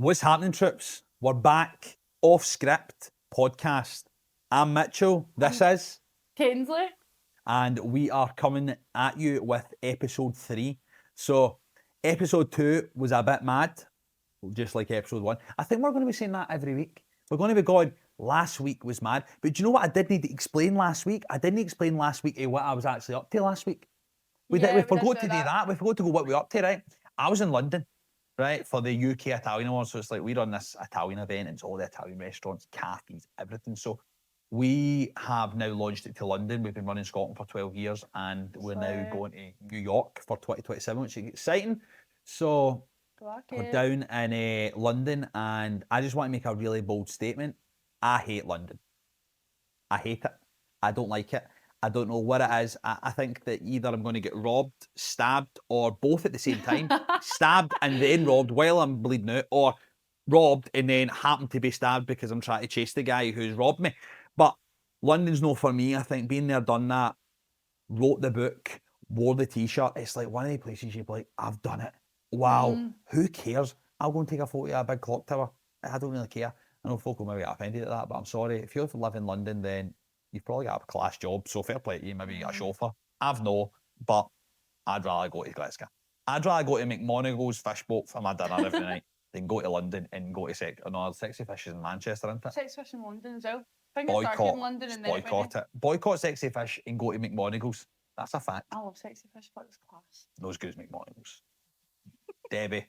What's happening, troops? We're back, off script podcast. I'm Mitchell, this is Kanesly. and we are coming at you with episode 3. So, episode 2 was a bit mad, just like episode 1. I think we're going to be saying that every week. We're going to be going, last week was mad. But do you know what I did need to explain last week? I didn't explain last week what I was actually up to last week. We forgot to do that. We forgot to go what we were up to, right? I was in London, right, for the UK Italian Awards. So it's like we're on this Italian event, and it's all the Italian restaurants, cafes, everything. So we have now launched it to London. We've been running Scotland for 12 years, and we're now going to New York for 2027, which is exciting. So we're down in London, and I just want to make a really bold statement. I hate London. I hate it. I don't like it. I don't know what it is. I think that either I'm going to get robbed, stabbed, or both at the same time. Stabbed and then robbed while I'm bleeding out, or robbed and then happen to be stabbed because I'm trying to chase the guy who's robbed me. But London's no for me. I think being there, done that, wrote the book, wore the t-shirt. It's like one of the places you'd be like, I've done it. Wow, who cares? I'll go and take a photo of a big clock tower. I don't really care. I know folk will maybe get offended at that, but I'm sorry. If you live in London, then you've probably got a class job, so fair play to you. Maybe you get a chauffeur. I've no, but I'd rather go to Glasgow. I'd rather go to McMonagle's fishboat for my dinner every night than go to London and go to Sexy Fish is in Manchester, isn't it? Sexy Fish in London as well. I think it started in London and then boycott it. Boycott Sexy Fish and go to McMonagle's. That's a fact. I love Sexy Fish, but it's class. Not as good as McMonagle's. Debbie,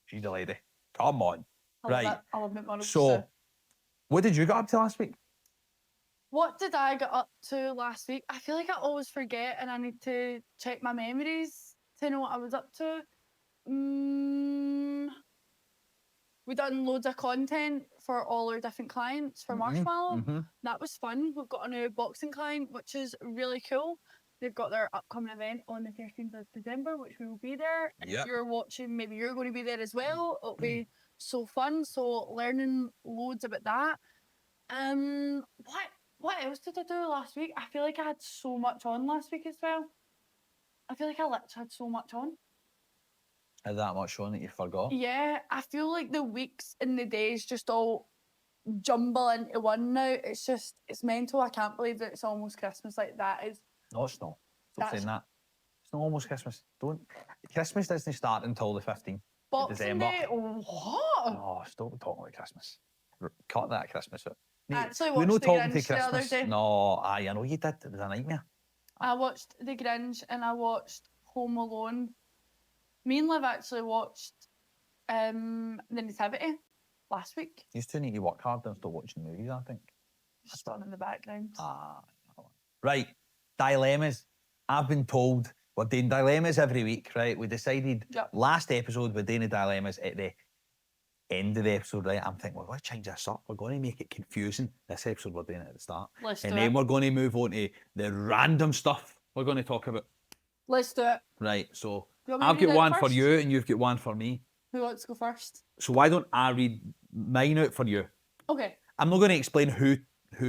she's a lady. Come on. I love McMonagle's. So, what did you get up to last week? What did I get up to last week? I feel like I always forget and I need to check my memories to know what I was up to. We done loads of content for all our different clients for Marshmallow. That was fun. We've got a new boxing client, which is really cool. They've got their upcoming event on the 13th of December, which we will be there. Yep. If you're watching, maybe you're going to be there as well. It'll be so fun. So learning loads about that. What else did I do last week? I feel like I had so much on last week as well. I feel like I literally had so much on. Had that much on that you forgot? Yeah, I feel like the weeks and the days just all jumble into one now. It's mental. I can't believe that it's almost Christmas. Like that is. No, it's not. Stop saying that. It's not almost Christmas. Christmas doesn't start until the 15th of December. Day? What? Oh, stop talking about Christmas. Cut that Christmas out. Actually watched The Grinch the other day. No, I know you did. It was a nightmare. I watched The Grinch and I watched Home Alone. Me and Liv actually watched The Nativity last week. You two need to work hard and start watching movies, I think. Just on in the background. Right, dilemmas. I've been told we're doing dilemmas every week, right? We decided last episode we're doing the dilemmas at the end of the episode, right? I'm thinking, we're going to change this up. We're going to make it confusing. This episode we're doing it at the start. Then we're going to move on to the random stuff we're going to talk about. Let's do it. Right, so I've got one for you and you've got one for me. Who wants to go first? So why don't I read mine out for you? Okay. I'm not going to explain who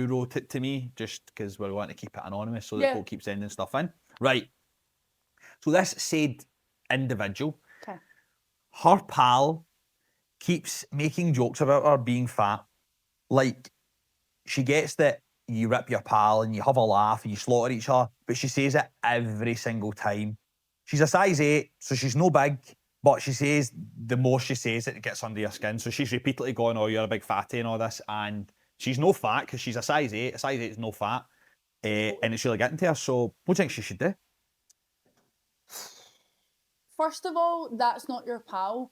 wrote it to me, just because we're wanting to keep it anonymous so that people keep sending stuff in. Right. So this said individual. Okay. Her pal keeps making jokes about her being fat. Like, she gets that you rip your pal and you have a laugh and you slaughter each other, but she says it every single time. She's a size 8, so she's no big, but she says the more she says it, it gets under your skin. So she's repeatedly going, oh, you're a big fatty and all this, and she's no fat because she's a size 8. A size 8 is no fat, and it's really getting to her. So what do you think she should do? First of all, that's not your pal.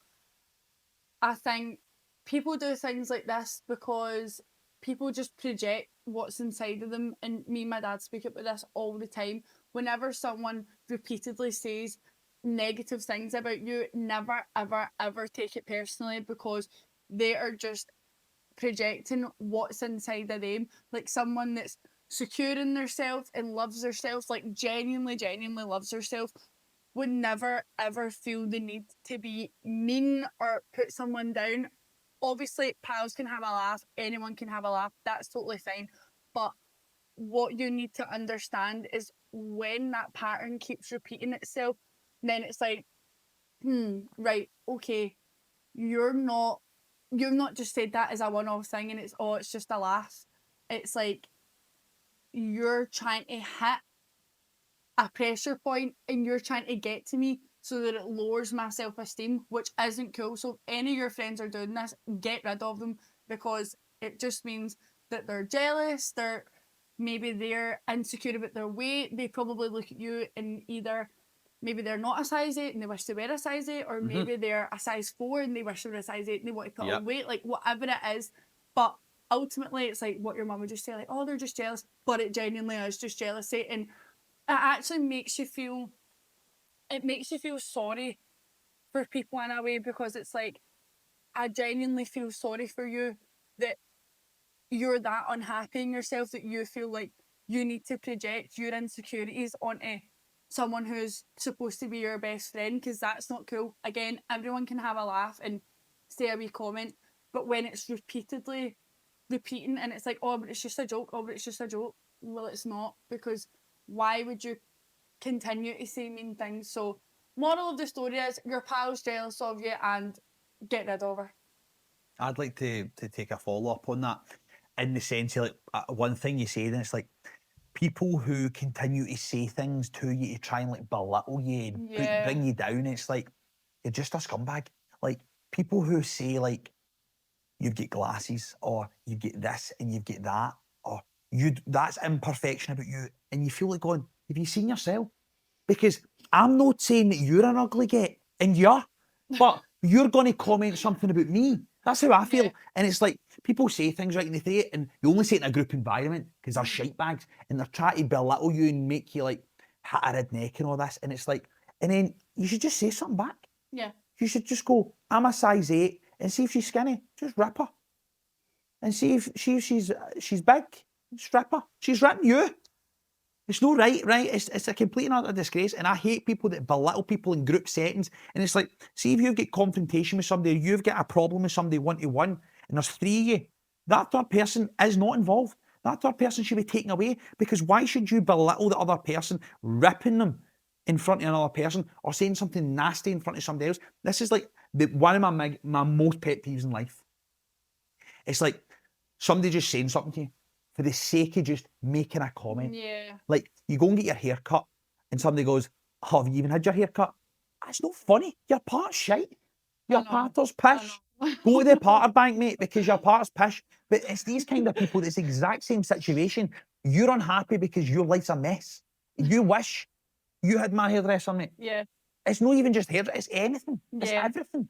I think people do things like this because people just project what's inside of them. And me and my dad speak about this all the time. Whenever someone repeatedly says negative things about you, never, ever, ever take it personally, because they are just projecting what's inside of them. Like someone that's secure in themselves and loves themselves, like genuinely loves themselves, would never ever feel the need to be mean or put someone down. Obviously, pals can have a laugh, anyone can have a laugh, that's totally fine. But what you need to understand is when that pattern keeps repeating itself, then it's like, right, okay, you're not you've not just said that as a one-off thing and it's just a laugh. It's like you're trying to hit a pressure point and you're trying to get to me so that it lowers my self-esteem, which isn't cool. So if any of your friends are doing this, get rid of them, because it just means that they're jealous, maybe they're insecure about their weight. They probably look at you and either maybe they're not a size 8 and they wish they were a size 8, or maybe they're a size 4 and they wish they were a size 8 and they want to put on weight, like whatever it is. But ultimately it's like what your mum would just say, like, oh, they're just jealous, but it genuinely is just jealousy. And it actually makes you feel sorry for people in a way, because it's like, I genuinely feel sorry for you that you're that unhappy in yourself that you feel like you need to project your insecurities onto someone who's supposed to be your best friend, because that's not cool. Again, everyone can have a laugh and say a wee comment, but when it's repeating and it's like, oh, but it's just a joke, oh, but it's just a joke. Well, it's not, because why would you continue to say mean things? So moral of the story is your pal's jealous of you and get rid of her. I'd like to take a follow up on that, in the sense of, like, one thing you said, and it's like people who continue to say things to you to try and like belittle you and bring you down. It's like you're just a scumbag. Like people who say like you've got glasses, or you've got this and you've got that, or that's imperfection about you, and you feel like going, have you seen yourself? Because I'm not saying that you're an ugly get, and but you're going to comment something about me. That's how I feel. And it's like people say things right, and they say it, and you only say it in a group environment because they're shite bags, and they're trying to belittle you and make you like hit a red neck and all this. And it's like, and then you should just say something back. Yeah. You should just go, I'm a size 8, and see if she's skinny, just rip her. And see if she's big, just rip her. She's ripping you. It's no right? It's a complete and utter disgrace, and I hate people that belittle people in group settings. And it's like, see if you've got confrontation with somebody, or you've got a problem with somebody one-to-one, and there's 3 of you, that third person is not involved. That third person should be taken away, because why should you belittle the other person, ripping them in front of another person, or saying something nasty in front of somebody else? This is like one of my most pet peeves in life. It's like somebody just saying something to you for the sake of just making a comment. Yeah. Like, you go and get your hair cut, and somebody goes, oh, have you even had your hair cut? That's not funny. Your part's shite. Your parter's pish. Go to the parter bank, mate, because your part's pish. But it's these kind of people that's the exact same situation. You're unhappy because your life's a mess. You wish you had my hairdresser, mate. Yeah. It's not even just hair, it's anything. It's everything.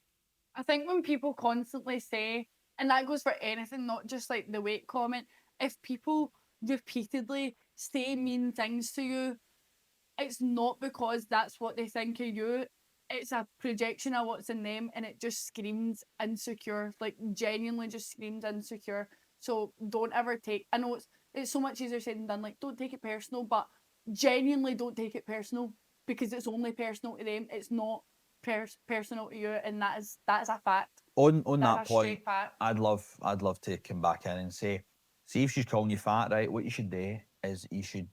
I think when people constantly say, and that goes for anything, not just like the weight comment, if people repeatedly say mean things to you, it's not because that's what they think of you. It's a projection of what's in them, and it just screams insecure. Like, genuinely just screams insecure. So don't ever take, I know it's so much easier said than done, like, don't take it personal, but genuinely don't take it personal, because it's only personal to them. It's not personal to you, and that is a fact. On That's that point, I'd love to come back in and say, see if she's calling you fat, right? What you should do is you should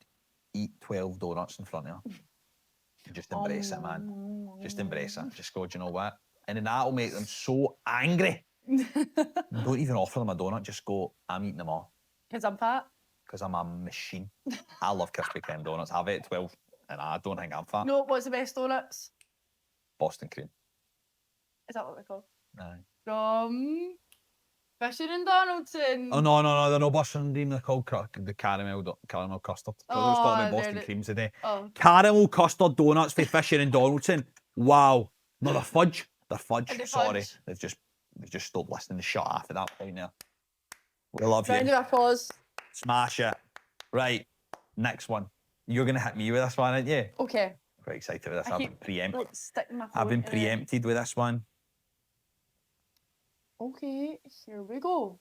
eat 12 donuts in front of her. Just embrace it, man. Just embrace it. Just go, do you know what? And then that'll make them so angry. Don't even offer them a donut. Just go, I'm eating them all. Because I'm fat? Because I'm a machine. I love Krispy Kreme donuts. I've ate 12, and I don't think I'm fat. No, what's the best donuts? Boston cream. Is that what they're called? Aye. From Fisher and Donaldson. Oh, no, they're not Boston cream. They're called the caramel custard. I was talking about Boston creams today. Oh. Caramel custard donuts for Fisher and Donaldson. Wow. No, they're fudge. They're fudge. Sorry. They've just stopped listening to shut off at that point now. We love you. Round of applause. Smash it. Right. Next one. You're going to hit me with this one, aren't you? Okay. Quite excited with this. I've been preempted. Like, sticking my phone I've been preempted with this one. Okay, here we go.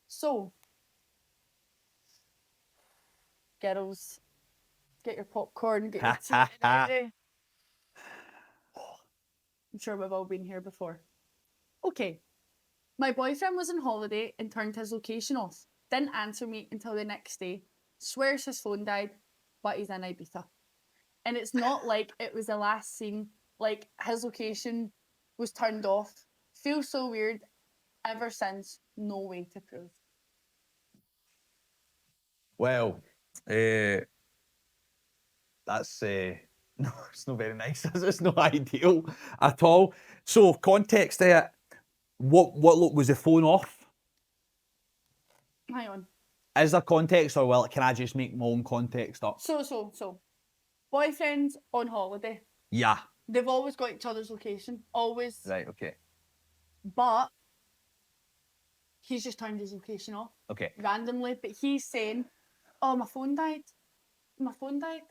So, girls, get your popcorn, get your tea ready. I'm sure we've all been here before. Okay. My boyfriend was on holiday and turned his location off. Didn't answer me until the next day. Swears his phone died, but he's in Ibiza. And it's not like it was the last scene. Like, his location was turned off. Feels so weird. ever since, no way to prove. Well, that's no, it's not very nice. It's not ideal at all. So context there. What look was the phone off? Hang on. Is there context, or can I just make my own context up? So, boyfriends on holiday. Yeah. They've always got each other's location. Always. Right. Okay. But he's just turned his location off. Okay. Randomly. But he's saying, oh, my phone died. My phone died.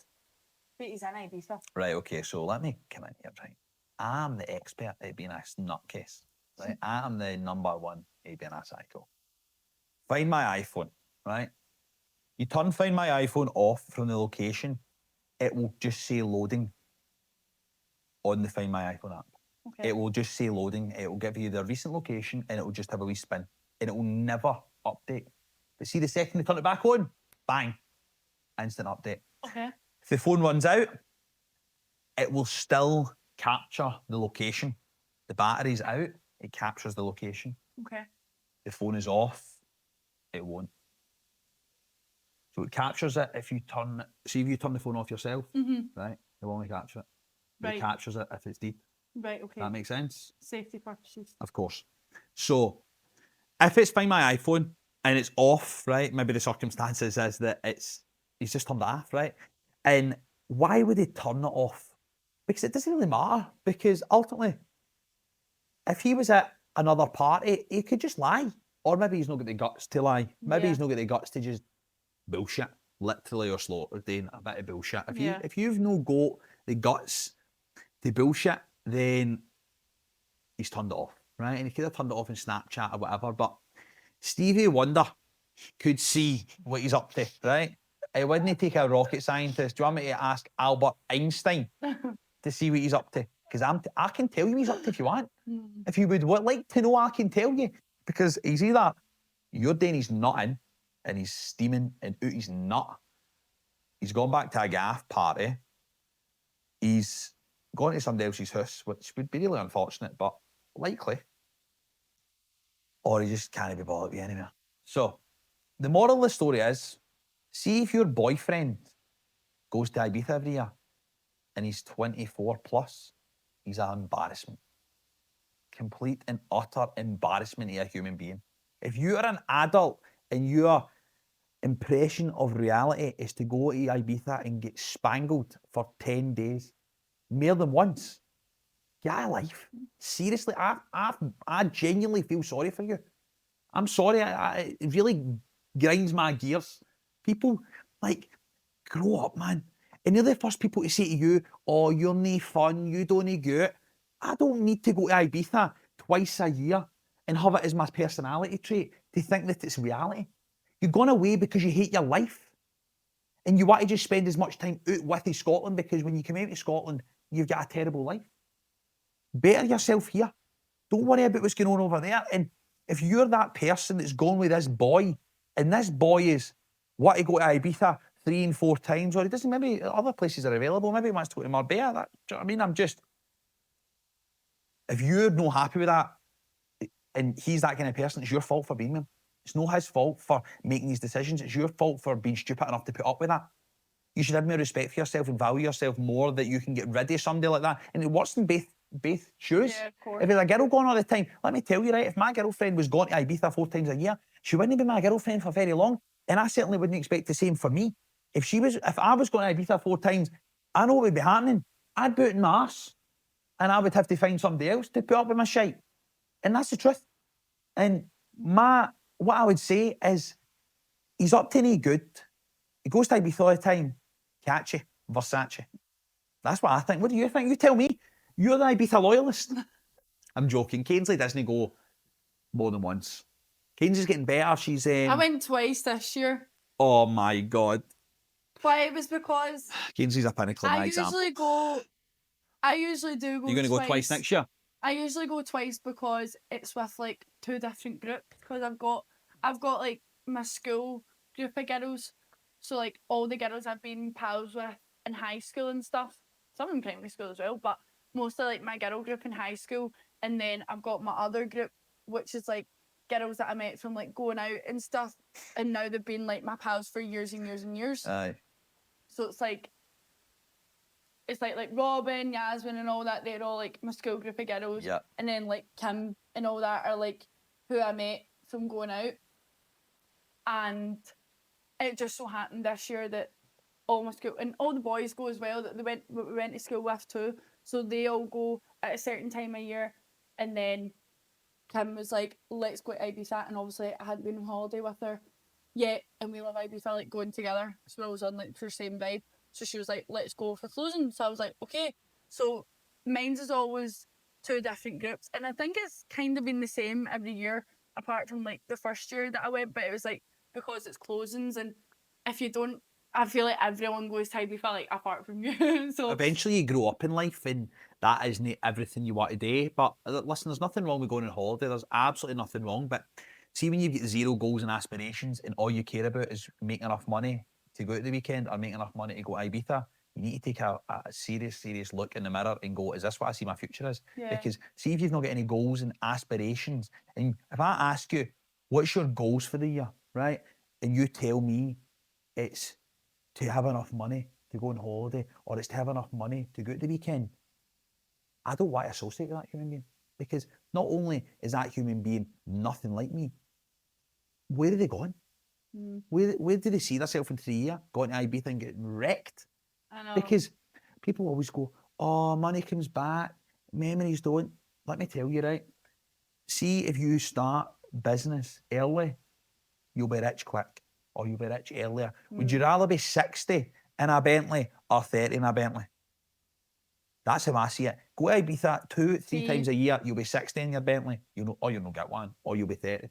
But he's in Ibiza. Right. Okay. So let me come in here. Right. I'm the expert at being a nutcase. Right. I'm the number one at being a psycho. Find My iPhone. Right. You turn Find My iPhone off from the location, it will just say loading on the Find My iPhone app. Okay. It will just say loading. It will give you the recent location and it will just have a wee spin. And it will never update. But see, the second you turn it back on, bang, instant update. Okay. If the phone runs out, it will still capture the location. The battery's out, it captures the location. Okay. The phone is off, it won't. So it captures it if you turn the phone off yourself, right? It won't capture it. But Right. it captures it if it's deep. Right, okay. That makes sense? Safety purposes. Of course. So if it's Find My iPhone and it's off, right? Maybe the circumstances is that he's just turned it off, right? And why would he turn it off? Because it doesn't really matter. Because ultimately, if he was at another party, he could just lie. Or maybe he's not got the guts to lie. Maybe he's not got the guts to just bullshit, literally or slaughter, doing a bit of bullshit. If you've no got the guts to bullshit, then he's turned it off, right? And he could have turned it off in Snapchat or whatever, but Stevie Wonder could see what he's up to, right? It wouldn't take a rocket scientist. Do you want me to ask Albert Einstein to see what he's up to? Because I can tell you what he's up to if you want. If you would like to know, I can tell you. Because he's either you're doing his nut in and he's steaming and out his nut. He's gone back to a gaff party. He's gone to somebody else's house, which would be really unfortunate, but likely. Or he just can't be bothered with you anywhere. So, the moral of the story is, see if your boyfriend goes to Ibiza every year and he's 24 plus, he's an embarrassment. Complete and utter embarrassment to a human being. If you are an adult and your impression of reality is to go to Ibiza and get spangled for 10 days, more than once, get a life. Seriously, I genuinely feel sorry for you. I'm sorry, it really grinds my gears. People, grow up, man. And they're the first people to say to you, oh, you're no fun, you don't go out. I don't need to go to Ibiza twice a year and have it as my personality trait to think that it's reality. You've gone away because you hate your life. And you want to just spend as much time out with Scotland because when you come out of Scotland, you've got a terrible life. Better yourself here. Don't worry about what's going on over there. And if you're that person that's gone with this boy, and this boy is want to go to Ibiza 3 and 4 times, or he doesn't, maybe other places are available, maybe he wants to go to Marbella, do you know what I mean? If you're not happy with that, and he's that kind of person, it's your fault for being with him. It's not his fault for making these decisions. It's your fault for being stupid enough to put up with that. You should have more respect for yourself and value yourself more that you can get rid of somebody like that. And it works in both shoes. Yeah, of course. If it's a girl going all the time, let me tell you, right, if my girlfriend was going to Ibiza 4 times a year, she wouldn't be my girlfriend for very long. And I certainly wouldn't expect the same for me. If I was going to Ibiza 4 times, I know what would be happening. I'd boot in my arse. And I would have to find somebody else to put up with my shite. And that's the truth. And what I would say is, he's up to no good. He goes to Ibiza all the time. Catchy, Versace. That's what I think. What do you think? You tell me. You're the Ibiza loyalist. I'm joking. Kanesly doesn't go more than once. Kanesley's getting better. She's... I went twice this year. Oh my God. But it was because... Kanesley's a pinnacle in my exam. I usually do go. You're going to go twice next year? I usually go twice because it's with 2 different groups. Because I've got my school group of girls. So all the girls I've been pals with in high school and stuff. Some in primary school as well, but mostly my girl group in high school. And then I've got my other group, which is girls that I met from like going out and stuff, and now they've been like my pals for years and years and years. Aye. So it's like Robin, Yasmin, and all that. They're all like my school group of girls. Yeah. And then like Kim and all that are like who I met from going out. And it just so happened this year that all my school and all the boys go as well that we went to school with too. So they all go at a certain time of year, and then Kim was like, let's go to Ibiza, and obviously I hadn't been on holiday with her yet, and we love Ibiza, like going together, so I was on like the same vibe. So she was like, let's go for closing. So I was like, okay. So mine's is always 2 different groups, and I think it's kind of been the same every year, apart from like the first year that I went, but it was like because it's closings, and if you don't, I feel like everyone goes to Ibiza, like apart from you. So Eventually you grow up in life and that isn't everything you want to do. But listen, there's nothing wrong with going on holiday. There's absolutely nothing wrong. But see, when you get 0 goals and aspirations and all you care about is making enough money to go out the weekend or making enough money to go to Ibiza, you need to take a serious look in the mirror and go, is this what I see my future is? Yeah. Because see if you've not got any goals and aspirations, and if I ask you, what's your goals for the year, right? And you tell me it's to have enough money to go on holiday, or it's to have enough money to go out the weekend, I don't want to associate with that human being. Because not only is that human being nothing like me, where are they going? Where do they see themselves in 3 years? Going to Ibiza and getting wrecked? I know. Because people always go, oh, money comes back, memories don't. Let me tell you, right? See, if you start business early, you'll be rich quick, or you'll be rich earlier. Would you rather be 60 in a Bentley or 30 in a Bentley? That's how I see it. Go to Ibiza 2-3 times a year, you'll be 60 in your Bentley, or you'll not get one, or you'll be 30.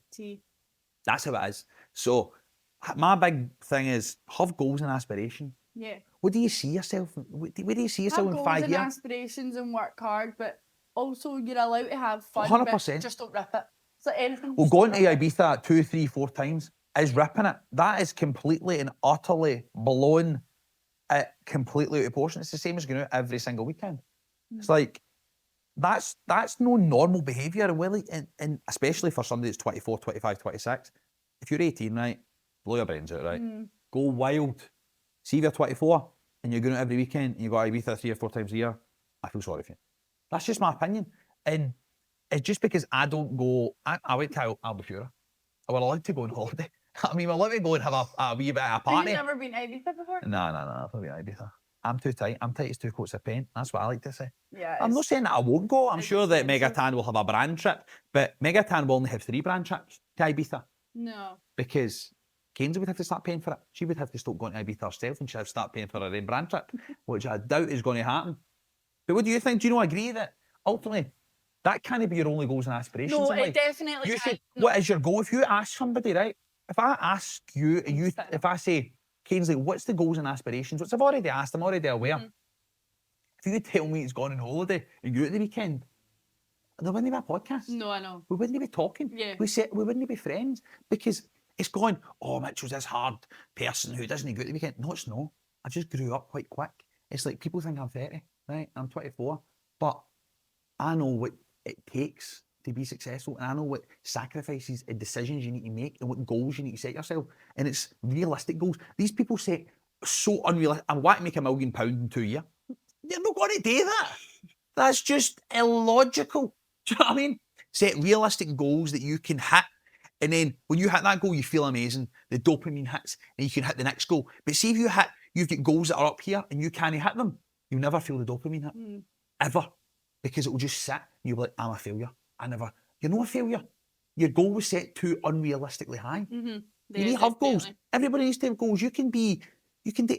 That's how it is. So my big thing is have goals and aspiration. Yeah. What do you see yourself? Where do you see yourself have in goals 5 and years? aspirations and work hard, but also you're allowed to have fun. 100%. But just don't rip it. It's like anything. Well, just don't going to rip it. Ibiza 2, 3, 4 times is ripping it. That is completely and utterly blown it completely out of proportion. It's the same as going out every single weekend. It's like, that's no normal behaviour, really, and especially for somebody that's 24, 25, 26. If you're 18, right, blow your brains out, right? Go wild. See if you're 24 and you're going out every weekend and you go to Ibiza 3 or 4 times a year, I feel sorry for you. That's just my opinion. And it's just because I don't go, I went to Albufeira. I was allowed to go on holiday. I mean, we're allowed to go and have a wee bit of a party. You've never been to Ibiza before? No, I've never been to Ibiza. I'm too tight. I'm tight as 2 coats of paint. That's what I like to say. Yeah. I'm not saying that I won't go. I'm sure that expensive. Megatan will have a brand trip, but Megatan will only have 3 brand trips to Ibiza No. because Kenzie would have to start paying for it. She would have to stop going to Ibiza herself and she'd have to start paying for her own brand trip, which I doubt is going to happen. But what do you think? Do you agree that ultimately that can't be your only goals and aspirations No, in it life? definitely You can't. should. No. What is your goal? If you ask somebody, right? If I ask you, if I say, Kenzie, what's the goals and aspirations? Which I've already asked, I'm already aware. If you tell me it's gone on holiday and you're at the weekend, there wouldn't be a podcast. No, I know. We wouldn't be talking. Yeah. We wouldn't be friends because it's gone, oh, Mitchell's this hard person who doesn't go at the weekend. No, it's not. I just grew up quite quick. It's like people think I'm 30, right? I'm 24, but I know what it takes to be successful, and I know what sacrifices and decisions you need to make and what goals you need to set yourself. And it's realistic goals. These people set so unrealistic. I want to make £1 million in 2 years. You're not going to do that. That's just illogical. Do you know what I mean? Set realistic goals that you can hit. And then when you hit that goal, you feel amazing. The dopamine hits and you can hit the next goal. But see if you've got goals that are up here and you can't hit them, you'll never feel the dopamine hit. Ever. Because it will just sit and you'll be like, I'm a failure. You're not a failure. Your goal was set too unrealistically high. You need to have goals. Everybody needs to have goals. You can do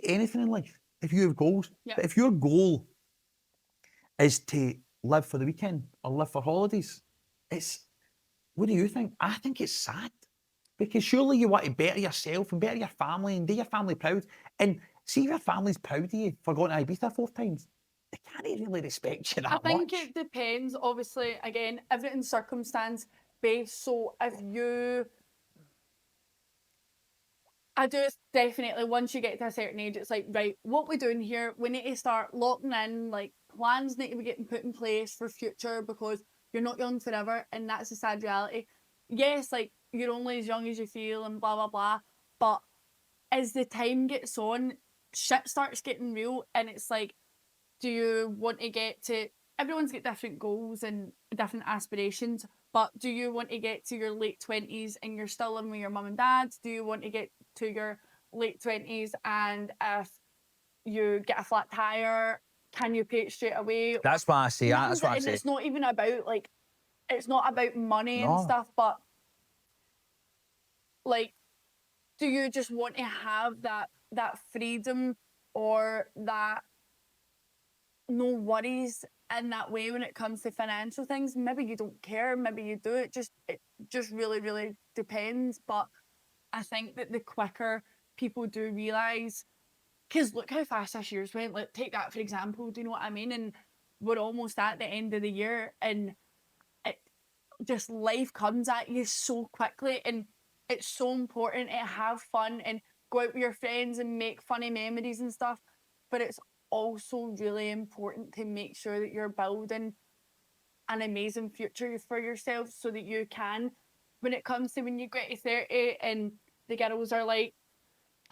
anything in life if you have goals. Yeah. But if your goal is to live for the weekend or live for holidays, what do you think? I think it's sad. Because surely you want to better yourself and better your family and do your family proud. And see if your family's proud of you for going to Ibiza 4 times. They can't really respect you that much. I think it depends. Obviously, again, everything's circumstance based. So I do definitely, once you get to a certain age, it's like, right, what we doing here? We need to start locking in, like, plans need to be getting put in place for future because you're not young forever, and that's a sad reality. yes, like, you're only as young as you feel and blah, blah, blah. But as the time gets on, shit starts getting real, and it's like, do you want to get to, everyone's got different goals and different aspirations, but do you want to get to your late 20s and you're still living with your mum and dad? Do you want to get to your late 20s and if you get a flat tire, can you pay it straight away? That's what I say. That's what I And say. it's not even about, like, it's not about money and No. stuff, but like, do you just want to have that freedom or that no worries in that way when it comes to financial things? Maybe you don't care, maybe you do. It just really, really depends. But I think that the quicker people do realise, because look how fast this year's went. Like, take that for example, do you know what I mean? And we're almost at the end of the year, and it just, life comes at you so quickly, and it's so important to have fun and go out with your friends and make funny memories and stuff. But it's also really important to make sure that you're building an amazing future for yourself so that you can, when it comes to when you get to 30 and the girls are like,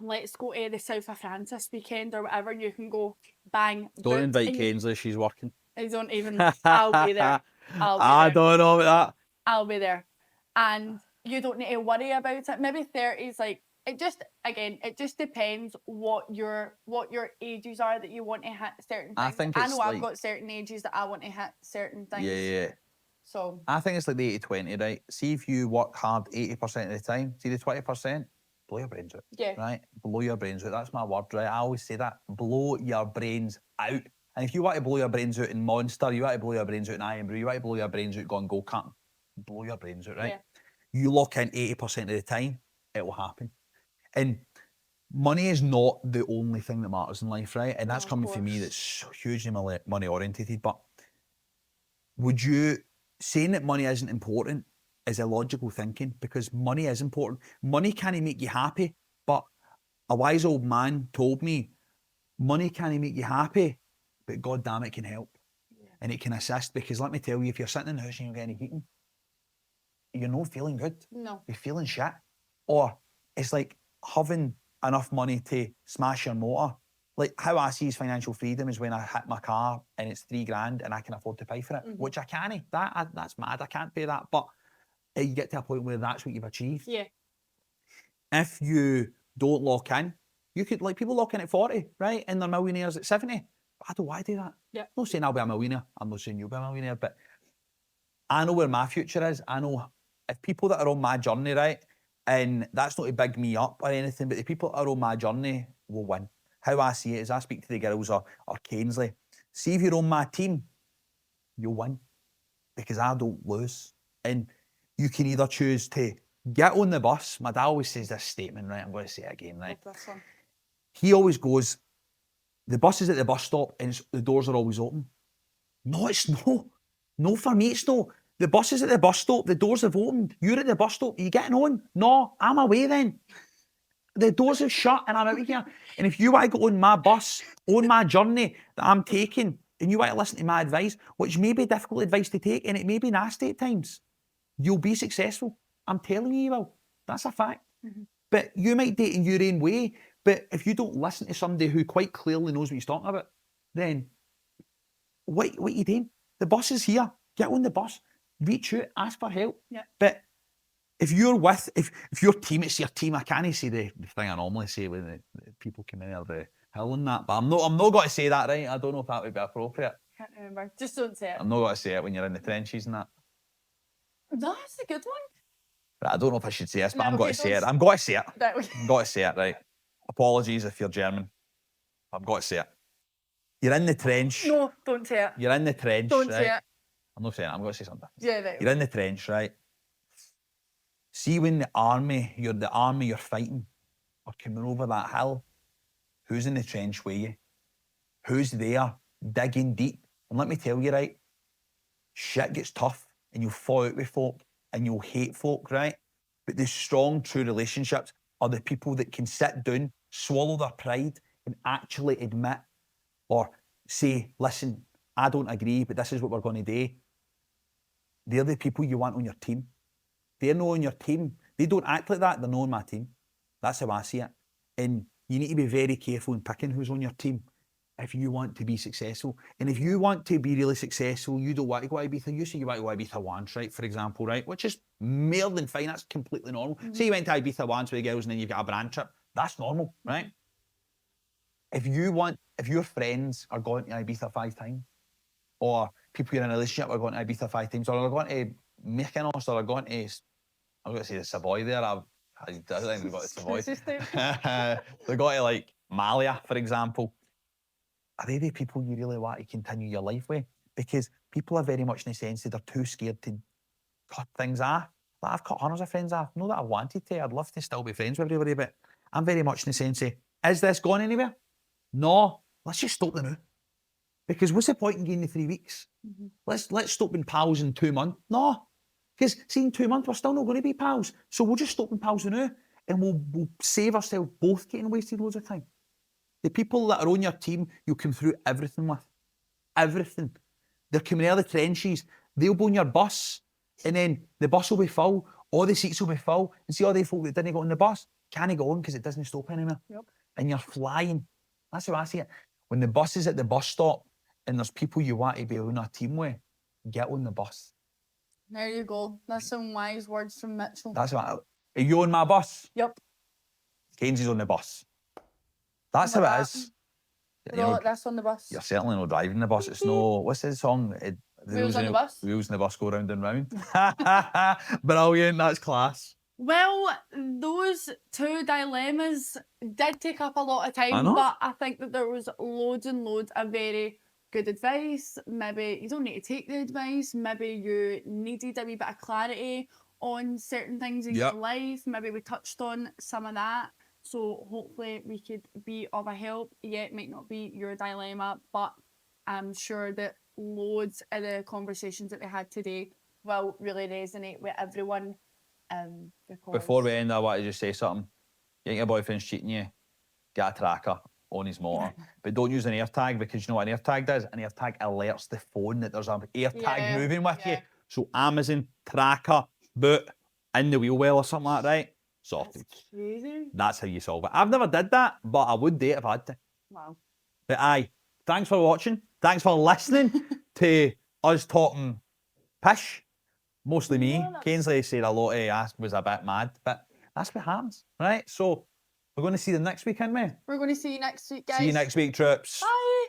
let's go to the south of France this weekend or whatever, you can go bang. Don't booked, invite and Kanesly, she's working. I don't even, I'll be there. I don't know about I'll be there. And you don't need to worry about it. Maybe 30s, like, it just, again, it just depends what your ages are that you want to hit certain things. I think I it's know like, I've got certain ages that I want to hit certain things. yeah. So I think it's like the 80-20, right? See if you work hard 80% of the time, see the 20%, blow your brains out. yeah. Right? Blow your brains out. That's my word, right? I always say that. Blow your brains out. And if you want to blow your brains out in Monster, you want to blow your brains out in Iron Brew, you want to blow your brains out going go-karting, blow your brains out, right? Yeah. You lock in 80% of the time, it will happen. And money is not the only thing that matters in life, right? And that's No, of coming from me course. that's hugely money orientated. But would you, saying that money isn't important is illogical thinking, because money is important. Money can't make you happy, but a wise old man told me, money can't make you happy, but God damn it can help. Yeah. And it can assist, because let me tell you, if you're sitting in the house and you're getting heating, you're not feeling good. No. You're feeling shit. Or it's like having enough money to smash your motor. Like, how I see financial freedom is when I hit my car and it's $3,000 and I can afford to pay for it, which I can't. That's mad. I can't pay that. But you get to a point where that's what you've achieved. Yeah. If you don't lock in, you could, like, people lock in at 40, right? And they're millionaires at 70. I don't want to do that. Yeah. I'm not saying I'll be a millionaire. I'm not saying you'll be a millionaire, but I know where my future is. I know if people that are on my journey, right, and that's not to big me up or anything, but the people that are on my journey will win. How I see it is, I speak to the girls or Kanesly. See if you're on my team, you'll win, because I don't lose. And you can either choose to get on the bus. My dad always says this statement, right? I'm going to say it again, right? Love this one. He always goes, the bus is at the bus stop and the doors are always open. No, it's no. No, for me, it's no. The bus is at the bus stop, the doors have opened. You're at the bus stop, are you getting on? No, I'm away then. The doors are shut and I'm out of here. And if you want to go on my bus, on my journey that I'm taking, and you want to listen to my advice, which may be difficult advice to take and it may be nasty at times, you'll be successful. I'm telling you, you will. That's a fact. But you might do it in your own way, but if you don't listen to somebody who quite clearly knows what he's talking about, then what are you doing? The bus is here. Get on the bus. Reach out. Ask for help. Yeah. But if you're with, if your team, it's your team. I can't say the thing I normally say when the people come in or the hill and that, but I'm not going to say that, right? I don't know if that would be appropriate. Can't remember. Just don't say it. I'm not going to say it when you're in the trenches and that. That's a good one. But I don't know if I should say this, but No, I'm going okay, to say it. don't- I'm going to say it. That was- I'm going to say it, right? Apologies if you're German. I've got to say it. You're in the trench. No, don't say it. You're in the trench, Don't right? say it. I'm not saying it. I'm going to say something. Yeah, right. You're in the trench, right? See when the army you're fighting are coming over that hill, who's in the trench with you? Who's there digging deep? And let me tell you, right, shit gets tough and you'll fall out with folk and you'll hate folk, right? But the strong, true relationships are the people that can sit down, swallow their pride and actually admit or say, listen, I don't agree, but this is what we're going to do. They're the people you want on your team. they're not on your team. They don't act like that. They're not on my team. That's how I see it. And you need to be very careful in picking who's on your team if you want to be successful. And if you want to be really successful, you don't want to go to Ibiza. You say you want to go to Ibiza once, right, for example, right? Which is more than fine. That's completely normal. Say you went to Ibiza once with the girls and then you've got a brand trip. That's normal, right? If your friends are going to Ibiza 5 times, or people you're in a relationship are going to Ibiza 5 times, or they're going to Mykonos, or they're going to, I'm going to say the Savoy there. I don't think they've got the Savoy. They're going to like Malia, for example. Are they the people you really want to continue your life with? Because people are very much in the sense that they're too scared to cut things off. Like I've cut hundreds of friends off. Not that I wanted to. I'd love to still be friends with everybody, but I'm very much in the sense of, is this going anywhere? No. Let's just stop the now. Because what's the point in getting the 3 weeks? Let's stop being pals in 2 months. No. Because see, in 2 months, we're still not going to be pals. So we'll just stop being pals now, and we'll save ourselves both getting wasted loads of time. The people that are on your team, you'll come through everything with. Everything. They're coming out of the trenches. They'll be on your bus, and then the bus will be full, all the seats will be full, and see all the folk that didn't go on the bus, can't go on because it doesn't stop anymore. Yep. And you're flying. That's how I see it. When the bus is at the bus stop, and there's people you want to be on a team with, get on the bus. There you go. That's some wise words from Mitchell. That's what. Are you on my bus? Yep. Kensy's on the bus. That's how it is. No, that's on the bus. You're certainly not driving the bus. It's no. What's the song? Wheels on the bus. Wheels on the bus go round and round. Brilliant. That's class. Well, those two dilemmas did take up a lot of time, but I think that there was loads and loads of very good advice. Maybe you don't need to take the advice. Maybe you needed a wee bit of clarity on certain things in your life. Maybe we touched on some of that. So hopefully we could be of a help. Yeah, it might not be your dilemma, but I'm sure that loads of the conversations that we had today will really resonate with everyone. Before we end, I want to just say something. You think your boyfriend's cheating you, get a tracker on his motor. But don't use an AirTag, because you know what an AirTag does? An AirTag alerts the phone that there's an AirTag moving with you. So Amazon, tracker, boot, in the wheel well or something like that, right? Sorted. That's crazy. That's how you solve it. I've never did that, but I would do it if I had to. Wow. But aye, thanks for watching. Thanks for listening to us talking pish. Mostly me. Kanesly said a lot of was a bit mad, but that's what happens, right? So we're going to see them next week, aren't we? We're going to see you next week, guys. See you next week, troops. Bye.